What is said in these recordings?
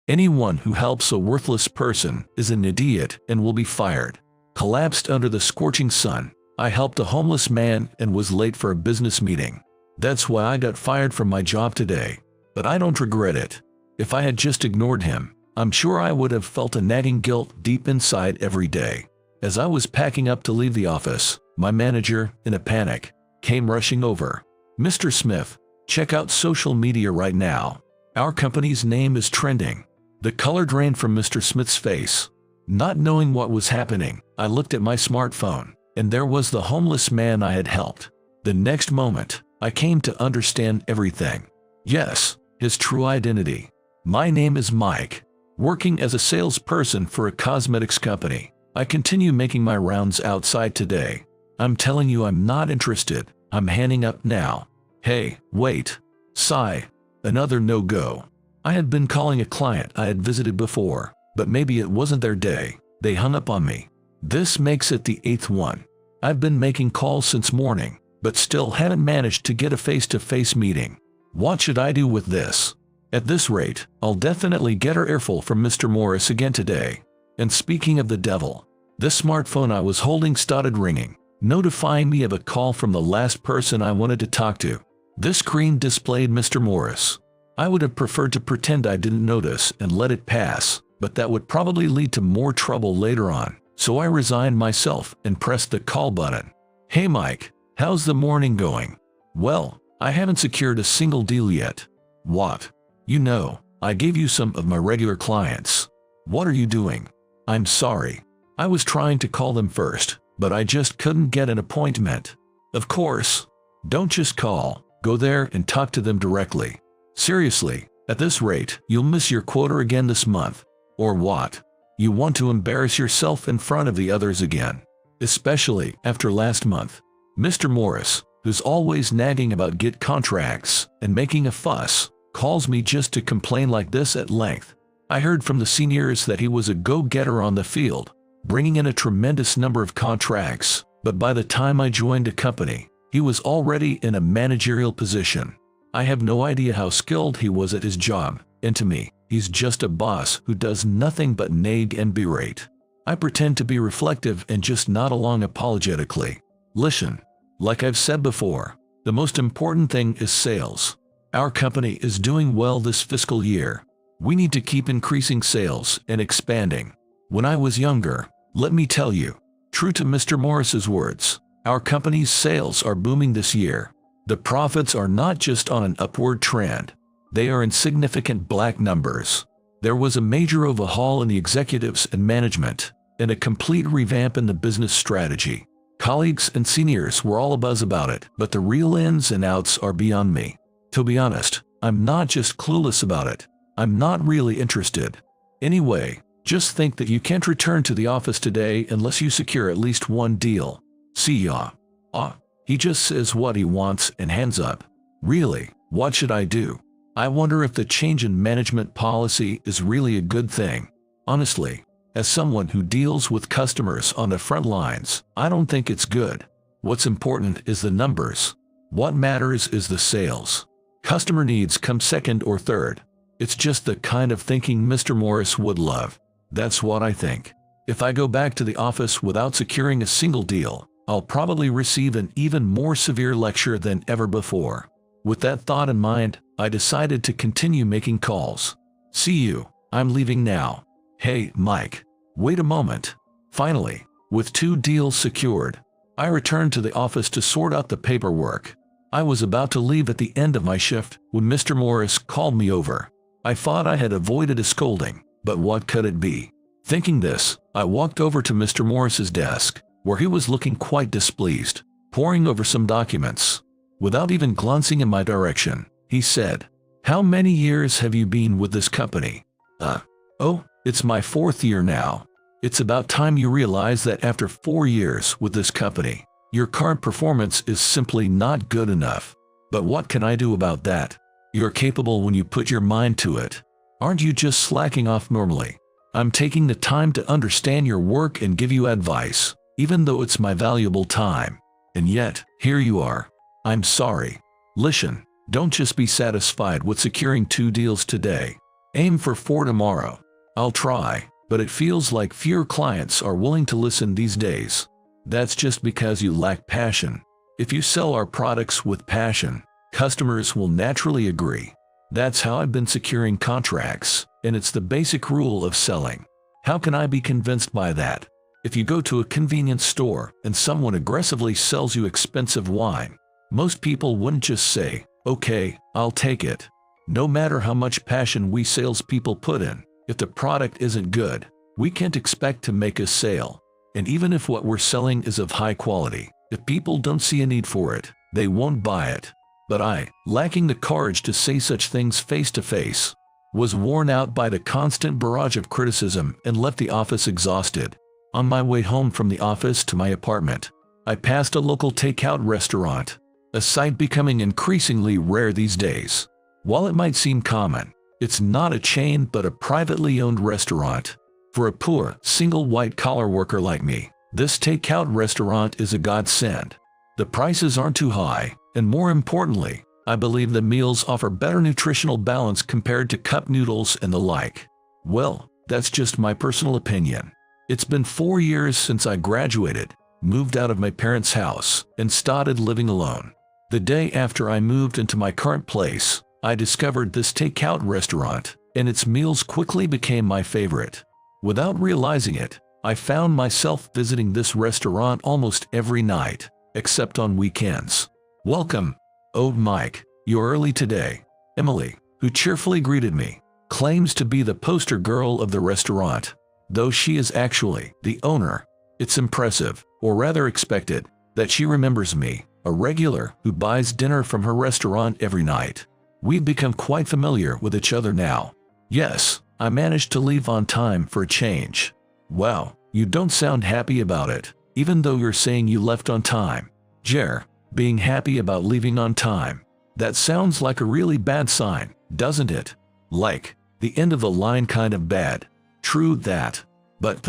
Anyone who helps a worthless person is an idiot and will be fired. Collapsed under the scorching sun. I helped a homeless man and was late for a business meeting. That's why I got fired from my job today. But I don't regret it. If I had just ignored him, I'm sure I would have felt a nagging guilt deep inside every day. As I was packing up to leave the office, my manager, in a panic, came rushing over. "Mr. Smith, check out social media right now. Our company's name is trending." The color drained from Mr. Smith's face. Not knowing what was happening, I looked at my smartphone, and there was the homeless man I had helped. The next moment, I came to understand everything. Yes, his true identity. My name is Mike. Working as a salesperson for a cosmetics company, I continue making my rounds outside today. I'm telling you I'm not interested. I'm hanging up now. Hey, wait. Sigh. Another no-go. I had been calling a client I had visited before, but maybe it wasn't their day. They hung up on me. This makes it the 8th one. I've been making calls since morning, but still haven't managed to get a face-to-face meeting. What should I do with this? At this rate, I'll definitely get her earful from Mr. Morris again today. And speaking of the devil, the smartphone I was holding started ringing, notifying me of a call from the last person I wanted to talk to. This screen displayed Mr. Morris. I would have preferred to pretend I didn't notice and let it pass, but that would probably lead to more trouble later on, so I resigned myself and pressed the call button. "Hey Mike, how's the morning going?" "Well, I haven't secured a single deal yet." "What? You know, I gave you some of my regular clients." "What are you doing?" "I'm sorry. I was trying to call them first, but I just couldn't get an appointment." "Of course. Don't just call. Go there and talk to them directly." "Seriously, at this rate, you'll miss your quota again this month." "Or what? You want to embarrass yourself in front of the others again? Especially after last month." Mr. Morris, who's always nagging about get contracts and making a fuss, calls me just to complain like this at length. I heard from the seniors that he was a go-getter on the field, bringing in a tremendous number of contracts, but by the time I joined the company, he was already in a managerial position. I have no idea how skilled he was at his job, and to me, he's just a boss who does nothing but nag and berate. I pretend to be reflective and just nod along apologetically. Listen, like I've said before, the most important thing is sales. Our company is doing well this fiscal year. We need to keep increasing sales and expanding. When I was younger, let me tell you, true to Mr. Morris's words, our company's sales are booming this year. The profits are not just on an upward trend. They are in significant black numbers. There was a major overhaul in the executives and management, and a complete revamp in the business strategy. Colleagues and seniors were all abuzz about it, but the real ins and outs are beyond me. To be honest, I'm not just clueless about it. I'm not really interested. Anyway, just think that you can't return to the office today unless you secure at least one deal. See ya." He just says what he wants and hands up. Really, what should I do? I wonder if the change in management policy is really a good thing. Honestly, as someone who deals with customers on the front lines, I don't think it's good. What's important is the numbers. What matters is the sales. Customer needs come second or third. It's just the kind of thinking Mr. Morris would love. That's what I think. If I go back to the office without securing a single deal, I'll probably receive an even more severe lecture than ever before. With that thought in mind, I decided to continue making calls. "See you. I'm leaving now." "Hey, Mike. Wait a moment." Finally, with 2 deals secured, I returned to the office to sort out the paperwork. I was about to leave at the end of my shift when Mr. Morris called me over. I thought I had avoided a scolding, but what could it be? Thinking this, I walked over to Mr. Morris's desk, where he was looking quite displeased, poring over some documents. Without even glancing in my direction, he said, "How many years have you been with this company?" "Oh, it's my 4th year now." "It's about time you realize that after 4 years with this company, your current performance is simply not good enough." "But what can I do about that?" "You're capable when you put your mind to it. Aren't you just slacking off normally?" "I'm taking the time to understand your work and give you advice, even though it's my valuable time. And yet, here you are." "I'm sorry. Listen, don't just be satisfied with securing 2 deals today. Aim for 4 tomorrow. I'll try, but it feels like fewer clients are willing to listen these days. That's just because you lack passion. If you sell our products with passion, customers will naturally agree. That's how I've been securing contracts, and it's the basic rule of selling. How can I be convinced by that? If you go to a convenience store and someone aggressively sells you expensive wine, most people wouldn't just say, "Okay, I'll take it." No matter how much passion we salespeople put in, if the product isn't good, we can't expect to make a sale. And even if what we're selling is of high quality, if people don't see a need for it, they won't buy it. But I, lacking the courage to say such things face to face, was worn out by the constant barrage of criticism and left the office exhausted. On my way home from the office to my apartment, I passed a local takeout restaurant, a sight becoming increasingly rare these days. While it might seem common, it's not a chain but a privately owned restaurant. For a poor, single white-collar worker like me, this takeout restaurant is a godsend. The prices aren't too high, and more importantly, I believe the meals offer better nutritional balance compared to cup noodles and the like. Well, that's just my personal opinion. It's been 4 years since I graduated, moved out of my parents' house, and started living alone. The day after I moved into my current place, I discovered this takeout restaurant, and its meals quickly became my favorite. Without realizing it, I found myself visiting this restaurant almost every night, except on weekends. "Welcome. Oh, Mike, you're early today." Emily, who cheerfully greeted me, claims to be the poster girl of the restaurant, though she is actually the owner. It's impressive, or rather expected, that she remembers me, a regular who buys dinner from her restaurant every night. We've become quite familiar with each other now. Yes, I managed to leave on time for a change. Wow, you don't sound happy about it, even though you're saying you left on time. Jer, being happy about leaving on time. That sounds like a really bad sign, doesn't it? Like, the end of the line kind of bad. True that. But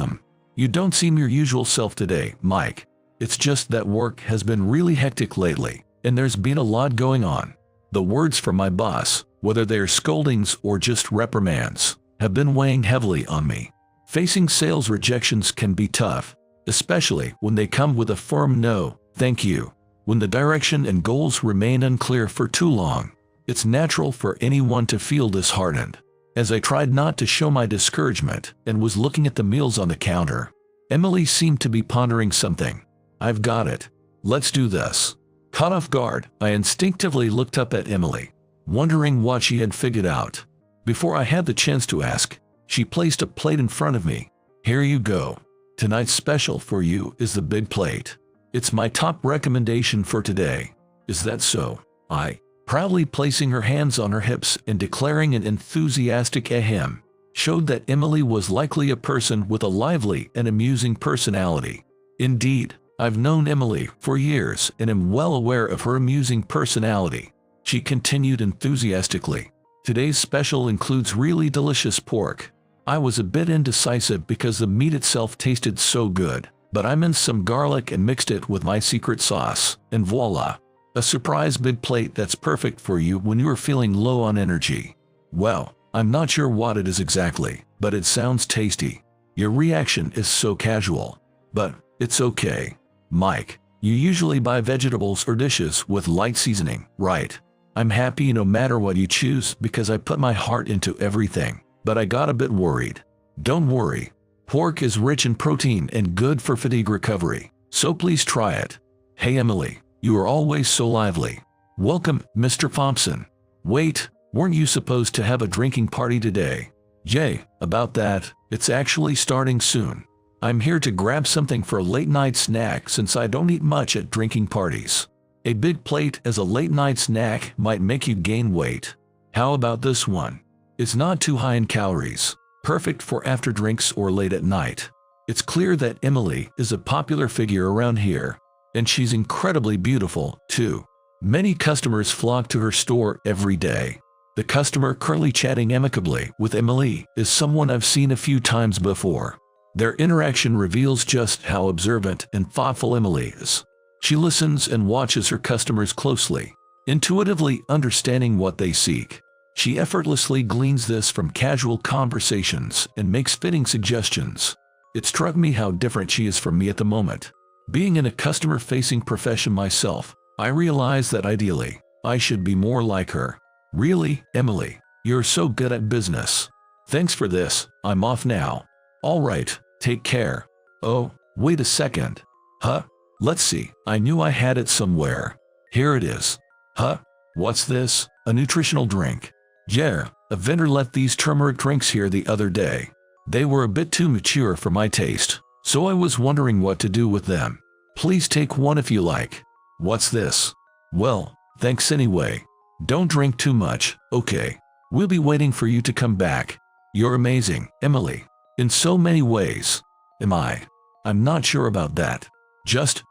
you don't seem your usual self today, Mike. It's just that work has been really hectic lately, and there's been a lot going on. The words from my boss, whether they're scoldings or just reprimands, have been weighing heavily on me. Facing sales rejections can be tough, especially when they come with a firm no, thank you. When the direction and goals remain unclear for too long, it's natural for anyone to feel disheartened. As I tried not to show my discouragement and was looking at the meals on the counter, Emily seemed to be pondering something. "I've got it. Let's do this." Caught off guard, I instinctively looked up at Emily, wondering what she had figured out. Before I had the chance to ask, she placed a plate in front of me. "Here you go. Tonight's special for you is the big plate. It's my top recommendation for today." "Is that so?" I, proudly placing her hands on her hips and declaring an enthusiastic ahem, showed that Emily was likely a person with a lively and amusing personality. Indeed, I've known Emily for years and am well aware of her amusing personality. She continued enthusiastically. "Today's special includes really delicious pork." I was a bit indecisive because the meat itself tasted so good, but I minced some garlic and mixed it with my secret sauce, and voila! A surprise big plate that's perfect for you when you are feeling low on energy. Well, I'm not sure what it is exactly, but it sounds tasty. Your reaction is so casual. But it's okay. Mike, you usually buy vegetables or dishes with light seasoning, right? I'm happy no matter what you choose because I put my heart into everything, but I got a bit worried. Don't worry. Pork is rich in protein and good for fatigue recovery, so please try it. Hey Emily, you are always so lively. Welcome, Mr. Thompson. Wait, weren't you supposed to have a drinking party today? Yay, about that, it's actually starting soon. I'm here to grab something for a late-night snack since I don't eat much at drinking parties. A big plate as a late-night snack might make you gain weight. How about this one? It's not too high in calories, perfect for after drinks or late at night. It's clear that Emily is a popular figure around here, and she's incredibly beautiful, too. Many customers flock to her store every day. The customer currently chatting amicably with Emily is someone I've seen a few times before. Their interaction reveals just how observant and thoughtful Emily is. She listens and watches her customers closely, intuitively understanding what they seek. She effortlessly gleans this from casual conversations and makes fitting suggestions. It struck me how different she is from me at the moment. Being in a customer-facing profession myself, I realized that ideally, I should be more like her. Really, Emily, you're so good at business. Thanks for this, I'm off now. Alright, take care. Oh, wait a second. Huh? Let's see, I knew I had it somewhere. Here it is. Huh? What's this? A nutritional drink. Yeah, a vendor left these turmeric drinks here the other day. They were a bit too mature for my taste, so I was wondering what to do with them. Please take one if you like. What's this? Well, thanks anyway. Don't drink too much, okay? We'll be waiting for you to come back. You're amazing, Emily. In so many ways. Am I? I'm not sure about that. Just,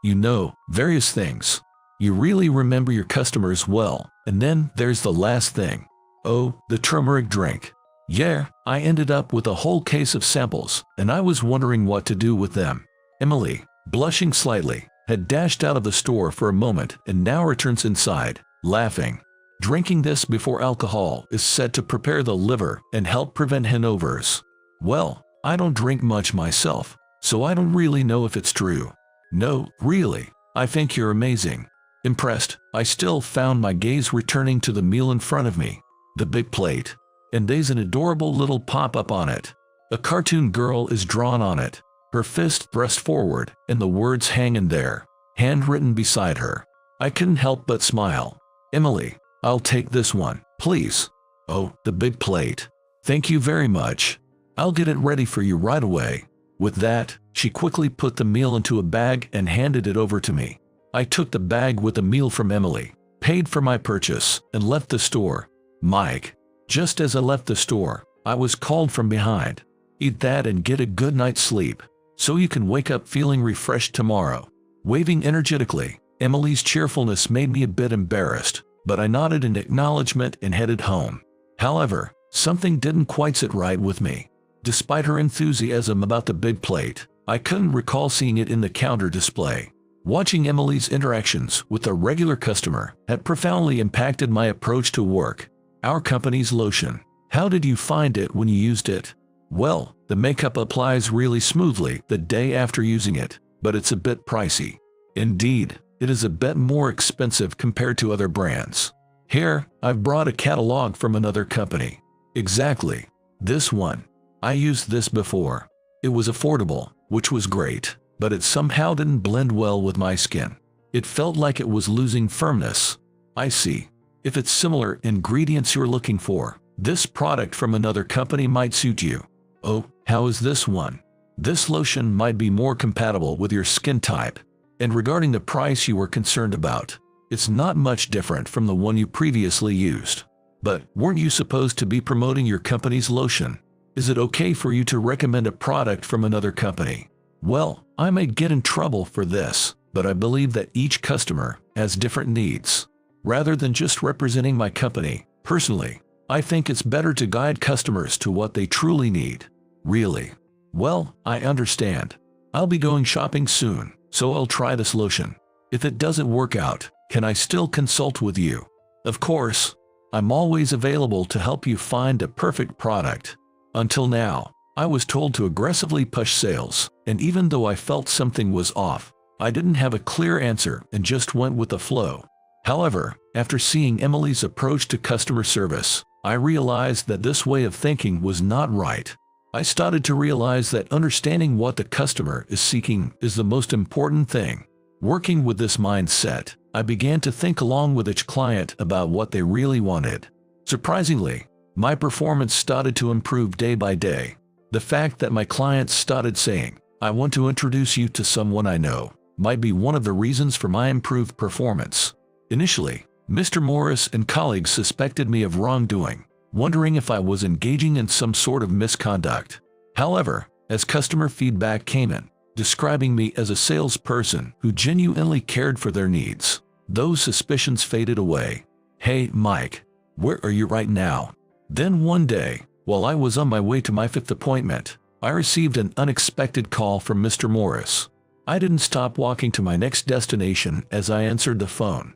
various things. You really remember your customers well, and then there's the last thing. Oh, the turmeric drink. Yeah, I ended up with a whole case of samples, and I was wondering what to do with them. Emily, blushing slightly, had dashed out of the store for a moment and now returns inside, laughing. Drinking this before alcohol is said to prepare the liver and help prevent hangovers. Well, I don't drink much myself, so I don't really know if it's true. No, really, I think you're amazing. Impressed, I still found my gaze returning to the meal in front of me. The big plate. And there's an adorable little pop-up on it. A cartoon girl is drawn on it, her fist thrust forward, and the words hanging there, handwritten beside her. I couldn't help but smile. Emily, I'll take this one, please. Oh, the big plate. Thank you very much. I'll get it ready for you right away. With that, she quickly put the meal into a bag and handed it over to me. I took the bag with the meal from Emily, paid for my purchase, and left the store. Mike. Just as I left the store, I was called from behind. Eat that and get a good night's sleep, so you can wake up feeling refreshed tomorrow. Waving energetically, Emily's cheerfulness made me a bit embarrassed, but I nodded in acknowledgement and headed home. However, something didn't quite sit right with me. Despite her enthusiasm about the big plate, I couldn't recall seeing it in the counter display. Watching Emily's interactions with a regular customer had profoundly impacted my approach to work. Our company's lotion. How did you find it when you used it? Well, the makeup applies really smoothly the day after using it, but it's a bit pricey. Indeed, it is a bit more expensive compared to other brands. Here, I've brought a catalog from another company. Exactly. This one. I used this before. It was affordable, which was great, but it somehow didn't blend well with my skin. It felt like it was losing firmness. I see. If it's similar ingredients you're looking for, this product from another company might suit you. Oh, how is this one? This lotion might be more compatible with your skin type. And regarding the price you were concerned about, it's not much different from the one you previously used. But weren't you supposed to be promoting your company's lotion? Is it okay for you to recommend a product from another company? Well, I may get in trouble for this, but I believe that each customer has different needs. Rather than just representing my company, personally, I think it's better to guide customers to what they truly need. Really? Well, I understand. I'll be going shopping soon, so I'll try this lotion. If it doesn't work out, can I still consult with you? Of course. I'm always available to help you find a perfect product. Until now, I was told to aggressively push sales, and even though I felt something was off, I didn't have a clear answer and just went with the flow. However, after seeing Emily's approach to customer service, I realized that this way of thinking was not right. I started to realize that understanding what the customer is seeking is the most important thing. Working with this mindset, I began to think along with each client about what they really wanted. Surprisingly, my performance started to improve day by day. The fact that my clients started saying, "I want to introduce you to someone I know," might be one of the reasons for my improved performance. Initially, Mr. Morris and colleagues suspected me of wrongdoing, wondering if I was engaging in some sort of misconduct. However, as customer feedback came in, describing me as a salesperson who genuinely cared for their needs, those suspicions faded away. Hey, Mike, where are you right now? Then one day, while I was on my way to my 5th appointment, I received an unexpected call from Mr. Morris. I didn't stop walking to my next destination as I answered the phone.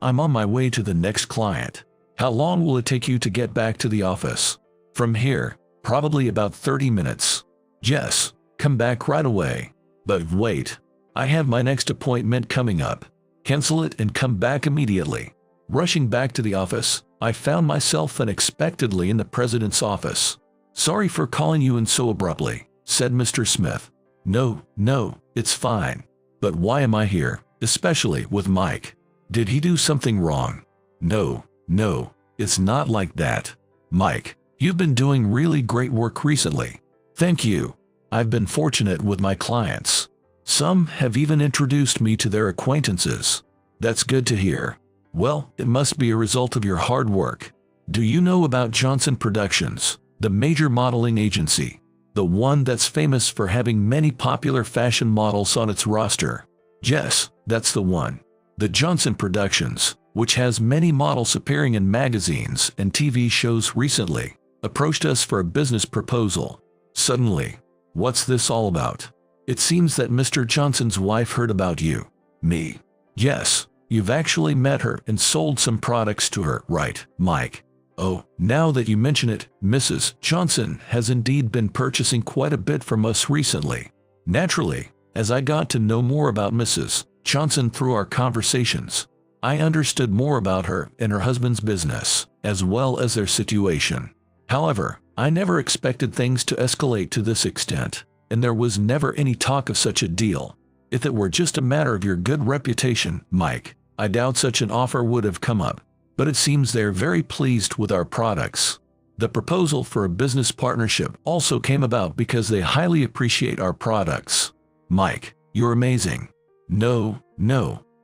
I'm on my way to the next client. How long will it take you to get back to the office? From here, probably about 30 minutes. Yes, come back right away. But wait, I have my next appointment coming up. Cancel it and come back immediately. Rushing back to the office, I found myself unexpectedly in the president's office. Sorry for calling you in so abruptly, said Mr. Smith. No, it's fine. But why am I here, especially with Mike? Did he do something wrong? No, it's not like that. Mike, you've been doing really great work recently. Thank you. I've been fortunate with my clients. Some have even introduced me to their acquaintances. That's good to hear. Well, it must be a result of your hard work. Do you know about Johnson Productions, the major modeling agency? The one that's famous for having many popular fashion models on its roster. Yes, that's the one. The Johnson Productions, which has many models appearing in magazines and TV shows recently, approached us for a business proposal. Suddenly, what's this all about? It seems that Mr. Johnson's wife heard about you. Me? Yes, you've actually met her and sold some products to her, right, Mike? Oh, now that you mention it, Mrs. Johnson has indeed been purchasing quite a bit from us recently. Naturally, as I got to know more about Mrs. Johnson through our conversations, I understood more about her and her husband's business, as well as their situation. However, I never expected things to escalate to this extent, and there was never any talk of such a deal. If it were just a matter of your good reputation, Mike, I doubt such an offer would have come up. But it seems they're very pleased with our products. The proposal for a business partnership also came about because they highly appreciate our products. Mike, you're amazing. No,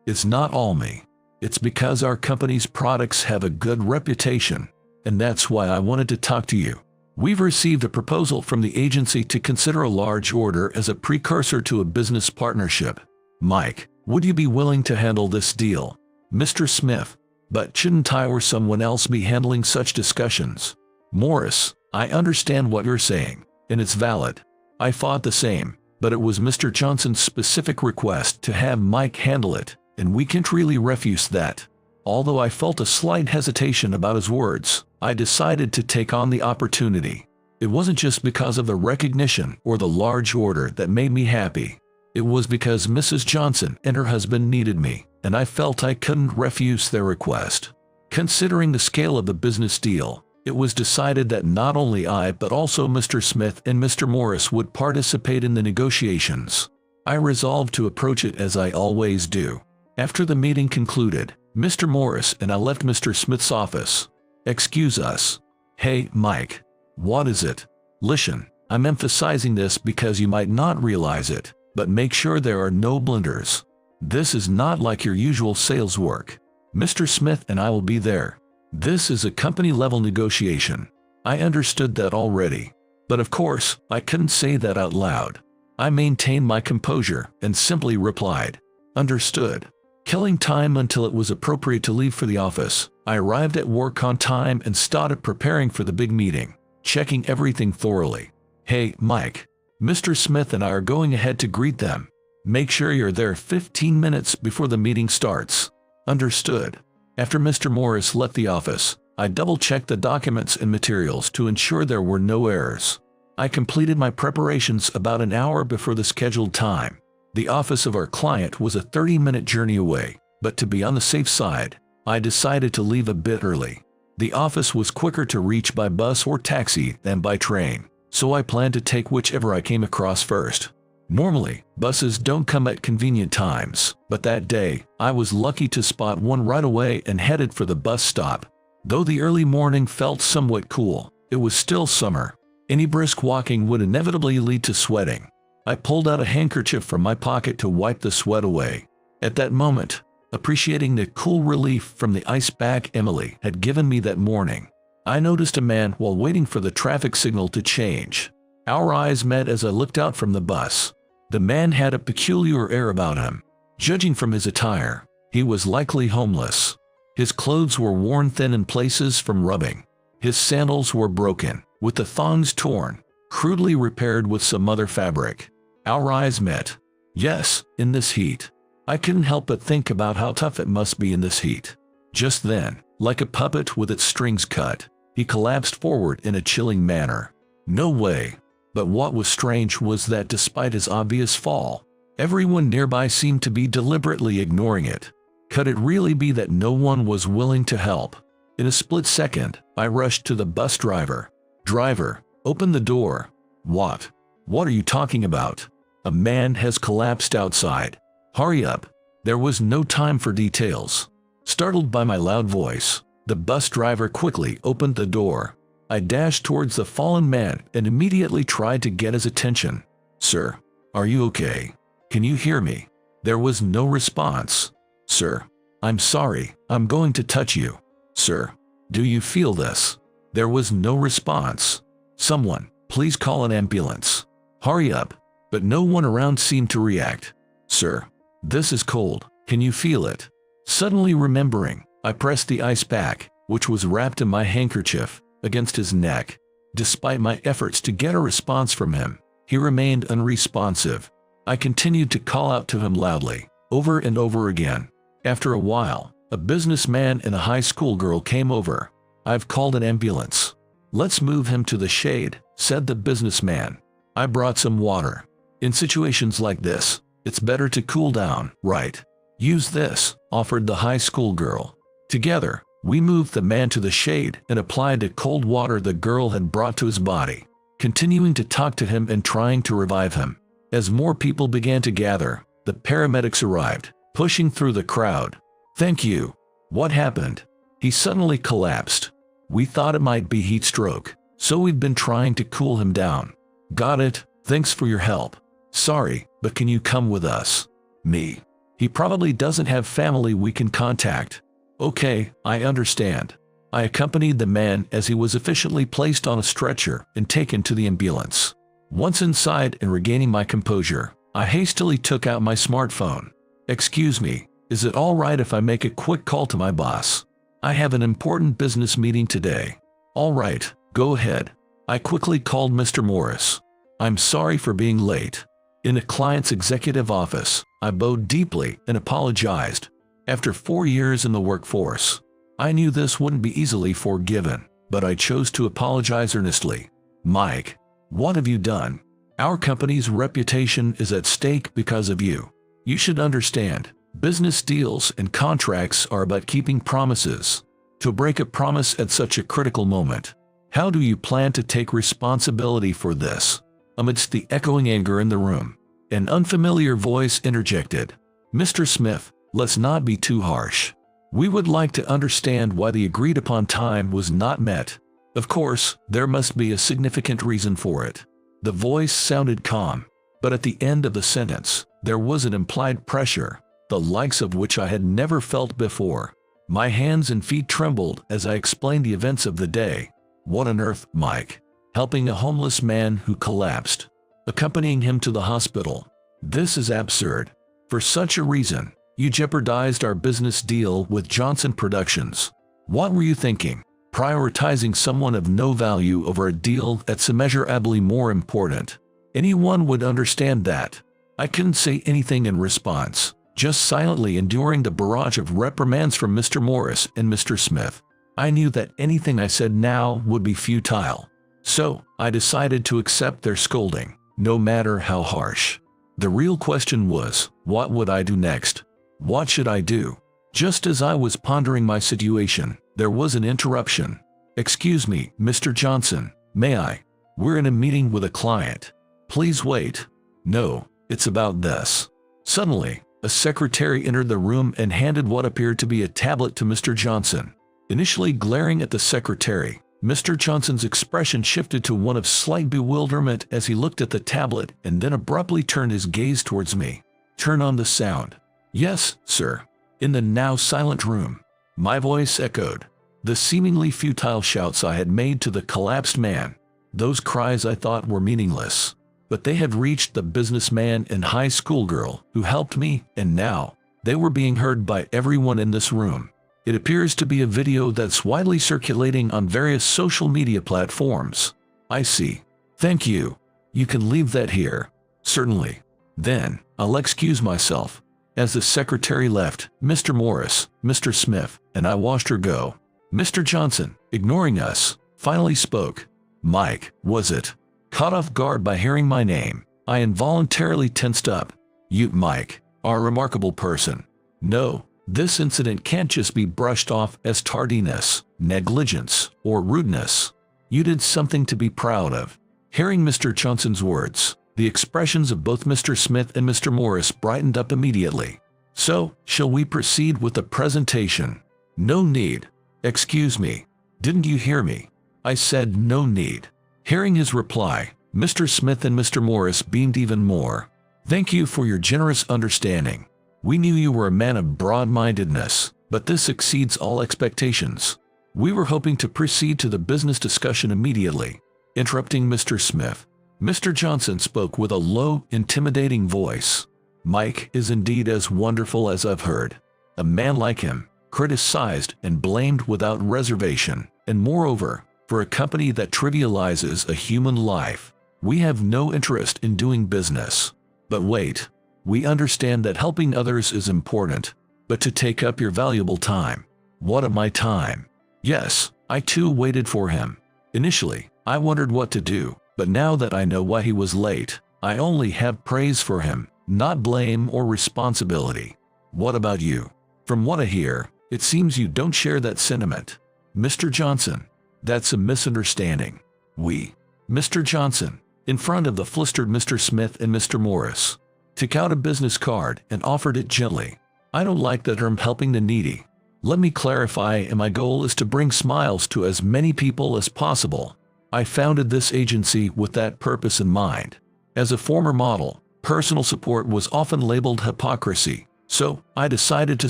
it's not all me. It's because our company's products have a good reputation, and that's why I wanted to talk to you. We've received a proposal from the agency to consider a large order as a precursor to a business partnership. Mike, would you be willing to handle this deal? Mr. Smith, but shouldn't I or someone else be handling such discussions? Morris, I understand what you're saying, and it's valid. I thought the same, but it was Mr. Johnson's specific request to have Mike handle it, and we can't really refuse that. Although I felt a slight hesitation about his words, I decided to take on the opportunity. It wasn't just because of the recognition or the large order that made me happy. It was because Mrs. Johnson and her husband needed me, and I felt I couldn't refuse their request. Considering the scale of the business deal, it was decided that not only I but also Mr. Smith and Mr. Morris would participate in the negotiations. I resolved to approach it as I always do. After the meeting concluded, Mr. Morris and I left Mr. Smith's office. Excuse us. Hey, Mike. What is it? Listen, I'm emphasizing this because you might not realize it, but make sure there are no blunders. This is not like your usual sales work. Mr. Smith and I will be there. This is a company-level negotiation. I understood that already. But of course, I couldn't say that out loud. I maintained my composure and simply replied, "Understood." Killing time until it was appropriate to leave for the office, I arrived at work on time and started preparing for the big meeting, checking everything thoroughly. Hey, Mike. Mr. Smith and I are going ahead to greet them. Make sure you're there 15 minutes before the meeting starts. Understood. After Mr. Morris left the office, I double-checked the documents and materials to ensure there were no errors. I completed my preparations about an hour before the scheduled time. The office of our client was a 30-minute journey away, but to be on the safe side, I decided to leave a bit early. The office was quicker to reach by bus or taxi than by train, so I planned to take whichever I came across first. Normally, buses don't come at convenient times, but that day, I was lucky to spot one right away and headed for the bus stop. Though the early morning felt somewhat cool, it was still summer. Any brisk walking would inevitably lead to sweating. I pulled out a handkerchief from my pocket to wipe the sweat away. At that moment, appreciating the cool relief from the ice bag Emily had given me that morning, I noticed a man while waiting for the traffic signal to change. Our eyes met as I looked out from the bus. The man had a peculiar air about him. Judging from his attire, he was likely homeless. His clothes were worn thin in places from rubbing. His sandals were broken, with the thongs torn, crudely repaired with some other fabric. Our eyes met. Yes, in this heat. I couldn't help but think about how tough it must be in this heat. Just then, Like a puppet with its strings cut, he collapsed forward in a chilling manner. No way. But what was strange was that despite his obvious fall, everyone nearby seemed to be deliberately ignoring it. Could it really be that no one was willing to help? In a split second, I rushed to the bus driver. "Driver, open the door." "What? What are you talking about?" "A man has collapsed outside. Hurry up." There was no time for details. Startled by my loud voice, the bus driver quickly opened the door. I dashed towards the fallen man and immediately tried to get his attention. "Sir, are you okay? Can you hear me?" There was no response. "Sir, I'm sorry, I'm going to touch you." "Sir, do you feel this?" There was no response. "Someone, please call an ambulance. Hurry up." But no one around seemed to react. "Sir, this is cold, can you feel it?" Suddenly remembering, I pressed the ice pack, which was wrapped in my handkerchief, against his neck. Despite my efforts to get a response from him, he remained unresponsive. I continued to call out to him loudly, over and over again. After a while, a businessman and a high school girl came over. "I've called an ambulance." "Let's move him to the shade," said the businessman. I brought some water. In situations like this, it's better to cool down, right? "Use this," offered the high school girl. Together, we moved the man to the shade and applied the cold water the girl had brought to his body, continuing to talk to him and trying to revive him. As more people began to gather, the paramedics arrived, pushing through the crowd. "Thank you." "What happened?" "He suddenly collapsed. We thought it might be heat stroke, so we've been trying to cool him down." "Got it, thanks for your help." "Sorry, but can you come with us?" "Me? He probably doesn't have family we can contact." "Okay, I understand." I accompanied the man as he was efficiently placed on a stretcher and taken to the ambulance. Once inside and regaining my composure, I hastily took out my smartphone. "Excuse me, is it all right if I make a quick call to my boss? I have an important business meeting today." "All right, go ahead." I quickly called Mr. Morris. "I'm sorry for being late." In a client's executive office, I bowed deeply and apologized. After 4 years in the workforce, I knew this wouldn't be easily forgiven, but I chose to apologize earnestly. "Mike, what have you done? Our company's reputation is at stake because of you. You should understand, business deals and contracts are about keeping promises. To break a promise at such a critical moment, how do you plan to take responsibility for this?" Amidst the echoing anger in the room, an unfamiliar voice interjected. "Mr. Smith, let's not be too harsh. We would like to understand why the agreed-upon time was not met. Of course, there must be a significant reason for it." The voice sounded calm, but at the end of the sentence, there was an implied pressure, the likes of which I had never felt before. My hands and feet trembled as I explained the events of the day. "What on earth, Mike? Helping a homeless man who collapsed, accompanying him to the hospital. This is absurd. For such a reason, you jeopardized our business deal with Johnson Productions. What were you thinking? Prioritizing someone of no value over a deal that's immeasurably more important. Anyone would understand that." I couldn't say anything in response, just silently enduring the barrage of reprimands from Mr. Morris and Mr. Smith. I knew that anything I said now would be futile. So, I decided to accept their scolding, no matter how harsh. The real question was, what would I do next? What should I do? Just as I was pondering my situation, there was an interruption. "Excuse me, Mr. Johnson, may I? We're in a meeting with a client. Please wait." "No, it's about this." Suddenly, a secretary entered the room and handed what appeared to be a tablet to Mr. Johnson. Initially glaring at the secretary, Mr. Johnson's expression shifted to one of slight bewilderment as he looked at the tablet and then abruptly turned his gaze towards me. "Turn on the sound." "Yes, sir." In the now silent room, my voice echoed. The seemingly futile shouts I had made to the collapsed man, those cries I thought were meaningless, but they had reached the businessman and high school girl who helped me, and now they were being heard by everyone in this room. It appears to be a video that's widely circulating on various social media platforms. "I see. Thank you. You can leave that here." "Certainly." "Then, I'll excuse myself." As the secretary left, Mr. Morris, Mr. Smith, and I watched her go. Mr. Johnson, ignoring us, finally spoke. Mike, was it? Caught off guard by hearing my name, I involuntarily tensed up. You, Mike, are a remarkable person. No, this incident can't just be brushed off as tardiness, negligence, or rudeness. You did something to be proud of. Hearing Mr. Johnson's words, the expressions of both Mr. Smith and Mr. Morris brightened up immediately. So, shall we proceed with the presentation? No need. Excuse me. Didn't you hear me? I said no need. Hearing his reply, Mr. Smith and Mr. Morris beamed even more. Thank you for your generous understanding. We knew you were a man of broad-mindedness, but this exceeds all expectations. We were hoping to proceed to the business discussion immediately. Interrupting Mr. Smith, Mr. Johnson spoke with a low, intimidating voice. Mike is indeed as wonderful as I've heard. A man like him, criticized and blamed without reservation, and moreover, for a company that trivializes a human life. We have no interest in doing business. But wait, we understand that helping others is important, but to take up your valuable time. What of my time? Yes, I too waited for him. Initially, I wondered what to do, but now that I know why he was late, I only have praise for him, not blame or responsibility. What about you? From what I hear, it seems you don't share that sentiment. Mr. Johnson, that's a misunderstanding. Mr. Johnson, in front of the flustered Mr. Smith and Mr. Morris, took out a business card and offered it gently. I don't like the term helping the needy. Let me clarify, and my goal is to bring smiles to as many people as possible. I founded this agency with that purpose in mind. As a former model, personal support was often labeled hypocrisy, so I decided to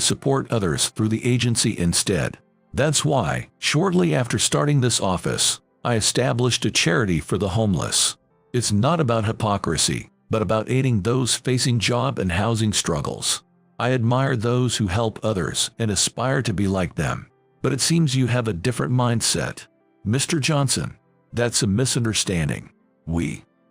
support others through the agency instead. That's why, shortly after starting this office, I established a charity for the homeless. It's not about hypocrisy, but about aiding those facing job and housing struggles. I admire those who help others and aspire to be like them. But it seems you have a different mindset. Mr. Johnson, that's a misunderstanding.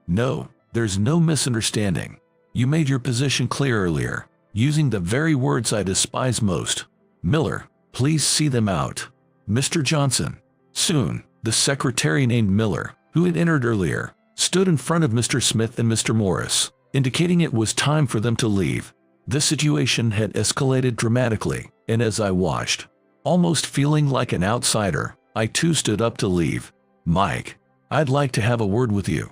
No, there's no misunderstanding. You made your position clear earlier, using the very words I despise most. Miller, please see them out. Mr. Johnson. Soon, the secretary named Miller, who had entered earlier, stood in front of Mr. Smith and Mr. Morris, indicating it was time for them to leave. The situation had escalated dramatically, and as I watched, almost feeling like an outsider, I too stood up to leave. Mike, I'd like to have a word with you.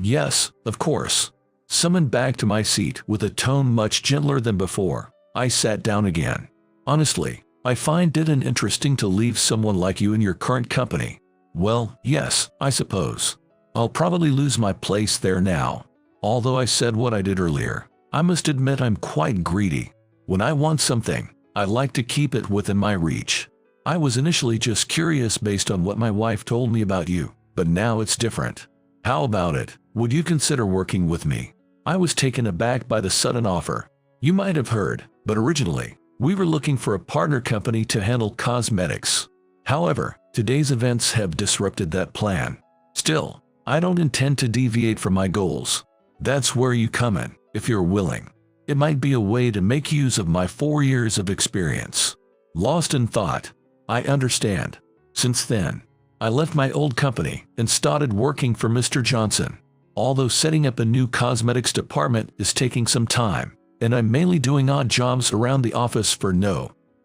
Yes, of course. Summoned back to my seat with a tone much gentler than before, I sat down again. Honestly, I find it interesting to leave someone like you in your current company. Well, yes, I suppose. I'll probably lose my place there now. Although I said what I did earlier, I must admit I'm quite greedy. When I want something, I like to keep it within my reach. I was initially just curious based on what my wife told me about you, but now it's different. How about it? Would you consider working with me? I was taken aback by the sudden offer. You might have heard, but originally, we were looking for a partner company to handle cosmetics. However, today's events have disrupted that plan. Still, I don't intend to deviate from my goals. That's where you come in, if you're willing. It might be a way to make use of my 4 years of experience. Lost in thought. I understand. Since then, I left my old company and started working for Mr. Johnson. Although setting up a new cosmetics department is taking some time, and I'm mainly doing odd jobs around the office for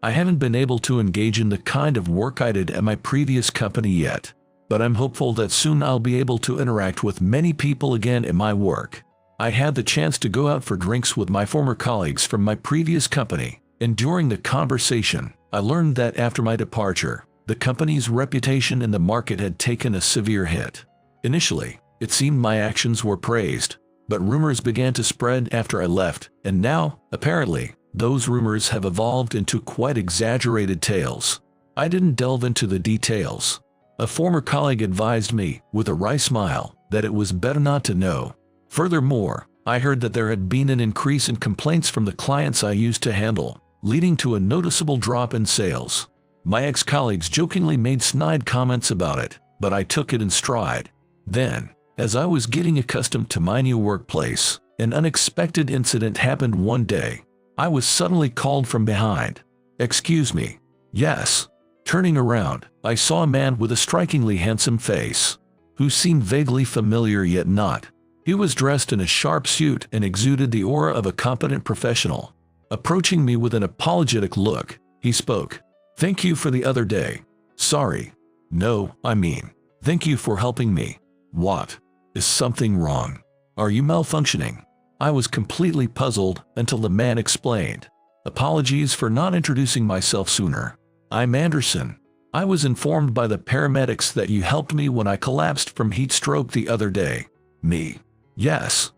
I haven't been able to engage in the kind of work I did at my previous company yet. But I'm hopeful that soon I'll be able to interact with many people again in my work. I had the chance to go out for drinks with my former colleagues from my previous company, and during the conversation, I learned that after my departure, the company's reputation in the market had taken a severe hit. Initially, it seemed my actions were praised, but rumors began to spread after I left, and now, apparently, those rumors have evolved into quite exaggerated tales. I didn't delve into the details. A former colleague advised me, with a wry smile, that it was better not to know. Furthermore, I heard that there had been an increase in complaints from the clients I used to handle, leading to a noticeable drop in sales. My ex-colleagues jokingly made snide comments about it, but I took it in stride. Then, as I was getting accustomed to my new workplace, an unexpected incident happened one day. I was suddenly called from behind. Excuse me. Yes. Turning around, I saw a man with a strikingly handsome face, who seemed vaguely familiar yet not. He was dressed in a sharp suit and exuded the aura of a competent professional. Approaching me with an apologetic look, he spoke. "Thank you for the other day." "Sorry." "No, I mean, thank you for helping me." "What? Is something wrong? Are you malfunctioning?" I was completely puzzled until the man explained. "Apologies for not introducing myself sooner. I'm Anderson. I was informed by the paramedics that you helped me when I collapsed from heat stroke the other day." "Me? Yes.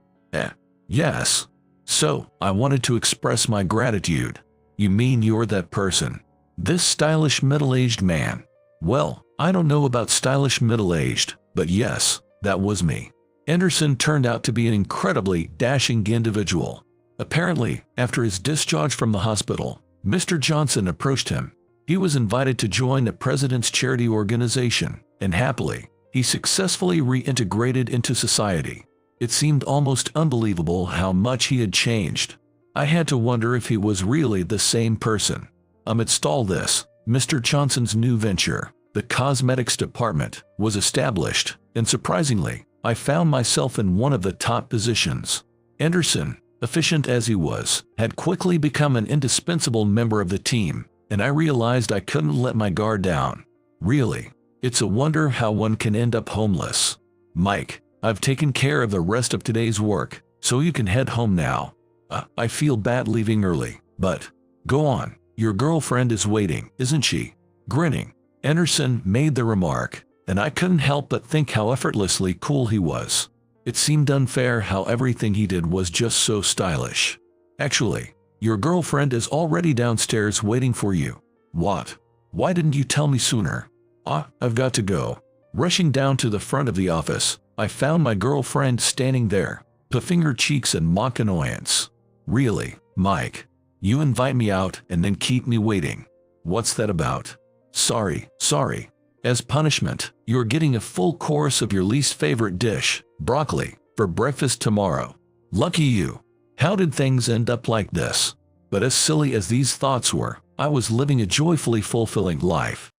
Yes. So, I wanted to express my gratitude." "You mean you're that person? This stylish middle-aged man?" "Well, I don't know about stylish middle-aged, but yes, that was me." Anderson turned out to be an incredibly dashing individual. Apparently, after his discharge from the hospital, Mr. Johnson approached him. He was invited to join the president's charity organization, and happily, he successfully reintegrated into society. It seemed almost unbelievable how much he had changed. I had to wonder if he was really the same person. Amidst all this, Mr. Johnson's new venture, the cosmetics department, was established, and surprisingly, I found myself in one of the top positions. Anderson, efficient as he was, had quickly become an indispensable member of the team, and I realized I couldn't let my guard down. Really, it's a wonder how one can end up homeless. "Mike, I've taken care of the rest of today's work, so you can head home now. I feel bad leaving early, but go on. Your girlfriend is waiting, isn't she?" Grinning, Anderson made the remark, and I couldn't help but think how effortlessly cool he was. It seemed unfair how everything he did was just so stylish. "Actually, your girlfriend is already downstairs waiting for you." "What? Why didn't you tell me sooner?" I've got to go." Rushing down to the front of the office, I found my girlfriend standing there, puffing her cheeks in mock annoyance. "Really, Mike? You invite me out and then keep me waiting. What's that about?" Sorry. As punishment, you're getting a full course of your least favorite dish, broccoli, for breakfast tomorrow." Lucky you. How did things end up like this? But as silly as these thoughts were, I was living a joyfully fulfilling life.